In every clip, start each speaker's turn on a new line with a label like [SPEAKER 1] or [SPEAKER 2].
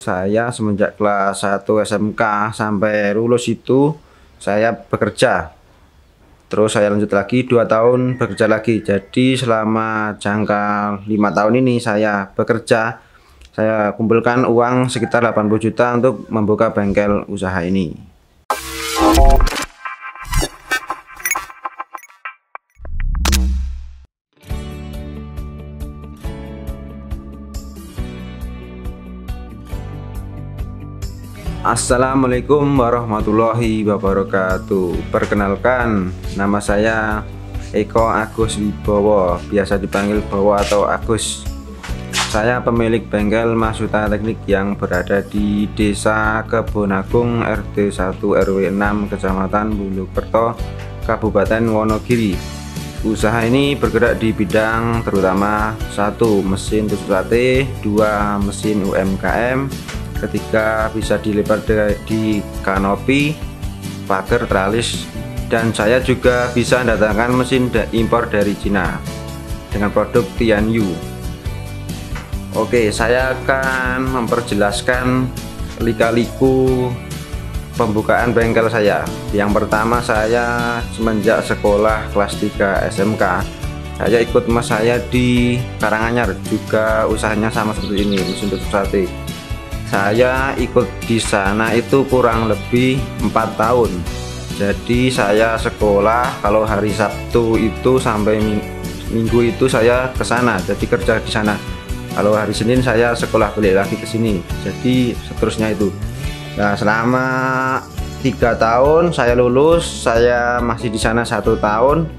[SPEAKER 1] Saya semenjak kelas 1 SMK sampai lulus itu saya bekerja. Terus saya lanjut lagi 2 tahun bekerja lagi. Jadi selama jangka 5 tahun ini saya bekerja. Saya kumpulkan uang sekitar 80 juta untuk membuka bengkel usaha ini. Assalamualaikum warahmatullahi wabarakatuh. Perkenalkan, nama saya Eko Agus Wibowo, biasa dipanggil Bowo atau Agus. Saya pemilik bengkel Masuta Teknik yang berada di Desa Kebonagung RT 1 RW 6 Kecamatan Bulukerto, Kabupaten Wonogiri. Usaha ini bergerak di bidang terutama 1. Mesin tusuk sate, 2. Mesin UMKM, ketiga bisa dilipat di kanopi, pagar, tralis, dan saya juga bisa mendatangkan mesin impor dari Cina dengan produk Tianyu. Oke, saya akan memperjelaskan lika-liku pembukaan bengkel saya. Yang pertama, saya semenjak sekolah kelas 3 SMK saya ikut mas saya di Karanganyar, juga usahanya sama seperti ini, mesin tusuk sate. Saya ikut di sana itu kurang lebih 4 tahun. Jadi saya sekolah kalau hari Sabtu itu sampai Minggu itu saya ke sana, jadi kerja di sana. Kalau hari Senin saya sekolah balik lagi ke sini. Jadi seterusnya itu. Nah, selama 3 tahun saya lulus, saya masih di sana 1 tahun.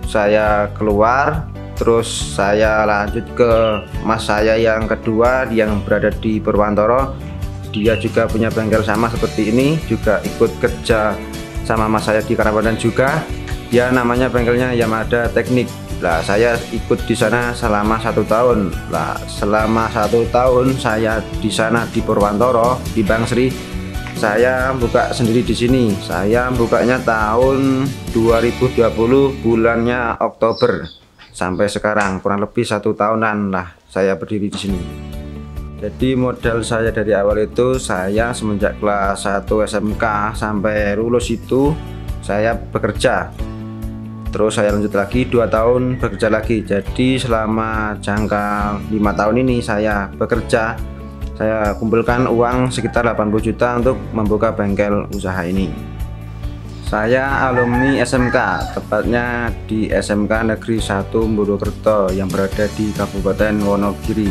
[SPEAKER 1] Saya keluar. Terus saya lanjut ke mas saya yang kedua yang berada di Purwantoro. Dia juga punya bengkel sama seperti ini, juga ikut kerja sama mas saya di Karanganyar juga. Dia namanya bengkelnya Yamada Teknik. Lah, saya ikut di sana selama 1 tahun. Lah, selama 1 tahun saya di sana di Purwantoro di Bangsri. Saya buka sendiri di sini. Saya bukanya tahun 2020 bulannya Oktober. Sampai sekarang kurang lebih 1 tahunan lah saya berdiri di sini. Jadi modal saya dari awal itu, saya semenjak kelas 1 SMK sampai lulus itu saya bekerja. Terus saya lanjut lagi 2 tahun bekerja lagi. Jadi selama jangka 5 tahun ini saya bekerja. Saya kumpulkan uang sekitar 80 juta untuk membuka bengkel usaha ini. Saya alumni SMK, tepatnya di SMK Negeri 1 Bulukerto yang berada di Kabupaten Wonogiri.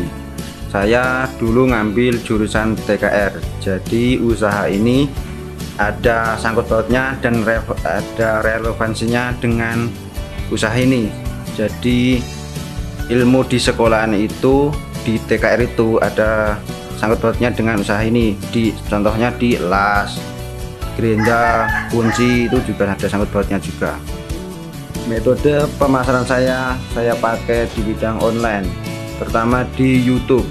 [SPEAKER 1] Saya dulu ngambil jurusan TKR. Jadi usaha ini ada sangkut pautnya dan ada relevansinya dengan usaha ini. Jadi ilmu di sekolahan itu, di TKR itu ada sangkut pautnya dengan usaha ini. Contohnya di las, gerinda, kunci itu juga ada sangkut pautnya juga. Metode pemasaran saya pakai di bidang online. Pertama di YouTube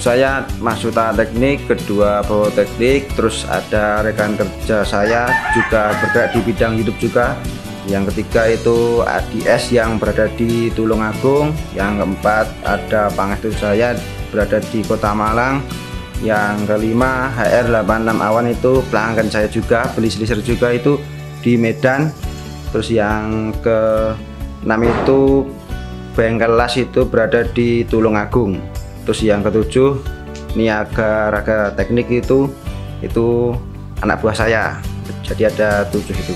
[SPEAKER 1] saya Masuta Teknik, kedua Bowo Teknik, terus ada rekan kerja saya juga bergerak di bidang YouTube juga. Yang ketiga itu ADS yang berada di Tulungagung. Yang keempat ada Pangestu saya berada di Kota Malang. Yang kelima HR86 Awan itu pelanggan saya juga, beli selisir juga itu di Medan. Terus yang ke-6 itu bengkel las itu berada di Tulungagung. Terus yang ke-7 Niaga Raga Teknik itu anak buah saya. Jadi ada 7 itu.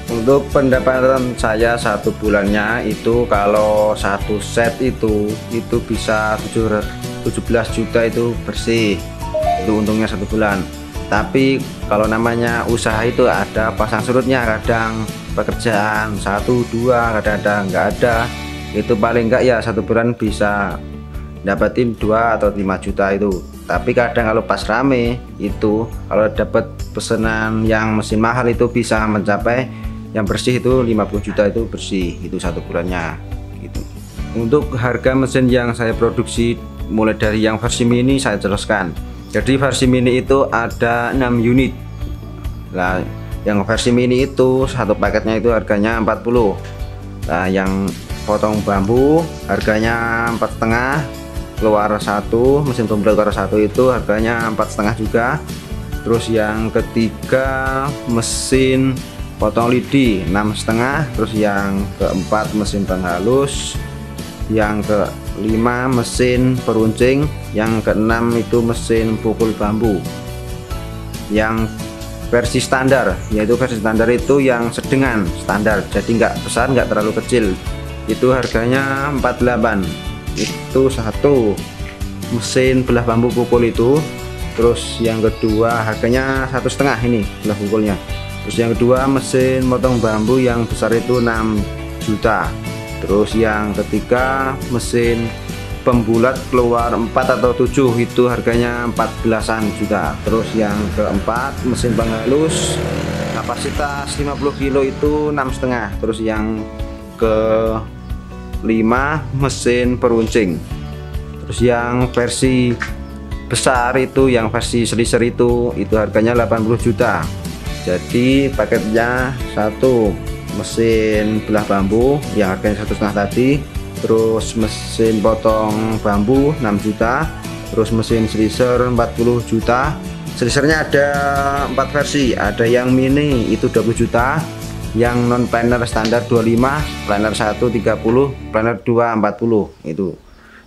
[SPEAKER 1] Untuk pendapatan saya 1 bulannya itu kalau 1 set itu bisa 17 juta itu bersih. Itu untungnya 1 bulan. Tapi kalau namanya usaha itu ada pasang surutnya, kadang pekerjaan 1, 2, kadang-kadang nggak ada. Itu paling enggak ya 1 bulan bisa dapatin 2 atau 5 juta itu. Tapi kadang kalau pas rame itu, kalau dapat pesanan yang mesin mahal itu bisa mencapai yang bersih itu 50 juta itu bersih, itu 1 bulannya gitu. Untuk harga mesin yang saya produksi mulai dari yang versi mini saya jelaskan. Jadi versi mini itu ada 6 unit. Nah, yang versi mini itu 1 paketnya itu harganya 40. Nah, yang potong bambu harganya 4,5. keluar satu, mesin pembulat keluar satu itu harganya 4,5 juga. Terus yang ketiga mesin potong lidi 6,5. Terus yang keempat mesin penghalus, yang kelima mesin peruncing, yang keenam itu mesin pukul bambu yang versi standar, yaitu versi standar itu yang sedengan standar, jadi nggak besar nggak terlalu kecil, itu harganya 48. Itu satu mesin belah bambu pukul itu. Terus yang kedua harganya 1,5 ini belah pukulnya. Terus yang kedua mesin motong bambu yang besar itu 6 juta. Terus yang ketiga mesin pembulat keluar 4 atau 7 itu harganya 14-an juta. Terus yang keempat mesin penghalus kapasitas 50 kilo itu 6,5. Terus yang kelima mesin peruncing. Terus yang versi besar itu, yang versi slicer itu harganya 80 juta. Jadi paketnya satu mesin belah bambu yang harganya 1,5 tadi, terus mesin potong bambu 6 juta, terus mesin slicer 40 juta. Slicernya ada 4 versi, ada yang mini itu 20 juta, yang non planer standar 25, planer 1 30, planer 2 40 itu.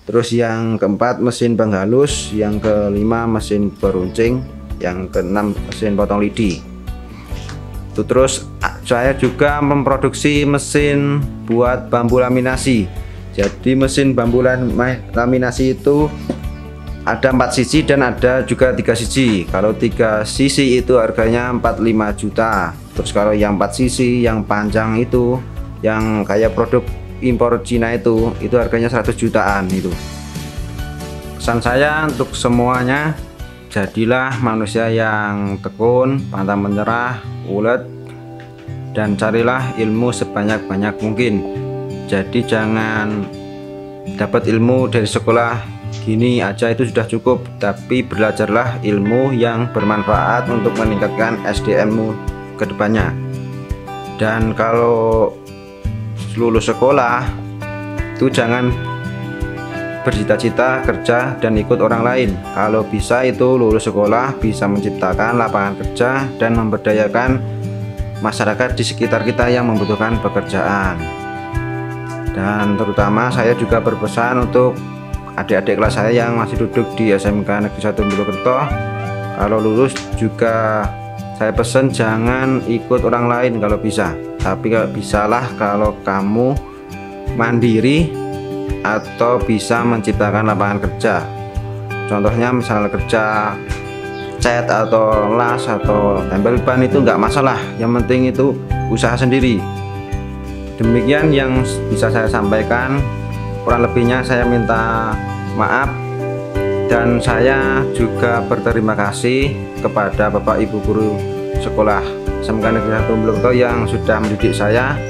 [SPEAKER 1] Terus yang keempat mesin penghalus, yang kelima mesin peruncing, yang keenam mesin potong lidi. Itu terus saya juga memproduksi mesin buat bambu laminasi. Jadi mesin bambu laminasi itu ada 4 sisi dan ada juga 3 sisi. Kalau 3 sisi itu harganya 45 juta. Terus kalau yang 4 sisi yang panjang itu, yang kayak produk impor Cina itu harganya 100 jutaan itu. Pesan saya untuk semuanya, jadilah manusia yang tekun, pantang menyerah, ulet, dan carilah ilmu sebanyak-banyak mungkin. Jadi jangan dapat ilmu dari sekolah gini aja itu sudah cukup, tapi belajarlah ilmu yang bermanfaat untuk meningkatkan SDM-mu ke depannya. Dan kalau lulus sekolah itu jangan bercita-cita kerja dan ikut orang lain. Kalau bisa itu lulus sekolah bisa menciptakan lapangan kerja dan memberdayakan masyarakat di sekitar kita yang membutuhkan pekerjaan. Dan terutama saya juga berpesan untuk adik-adik kelas saya yang masih duduk di SMK Negeri 1 Mojokerto, kalau lulus juga saya pesan jangan ikut orang lain kalau bisa, tapi kalau bisalah kalau kamu mandiri atau bisa menciptakan lapangan kerja. Contohnya misalnya kerja cat atau las atau tempel ban itu nggak masalah, yang penting itu usaha sendiri. Demikian yang bisa saya sampaikan, kurang lebihnya saya minta maaf, dan saya juga berterima kasih kepada Bapak Ibu guru sekolah SMK Negeri 1 Mojokerto yang sudah mendidik saya.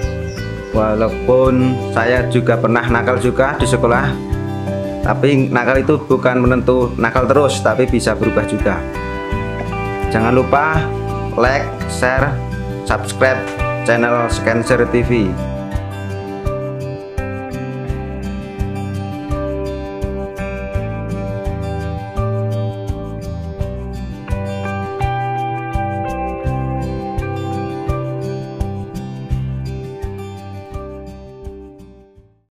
[SPEAKER 1] Walaupun saya juga pernah nakal juga di sekolah, tapi nakal itu bukan menentu nakal terus, tapi bisa berubah juga. Jangan lupa like, share, subscribe channel Scanshare TV.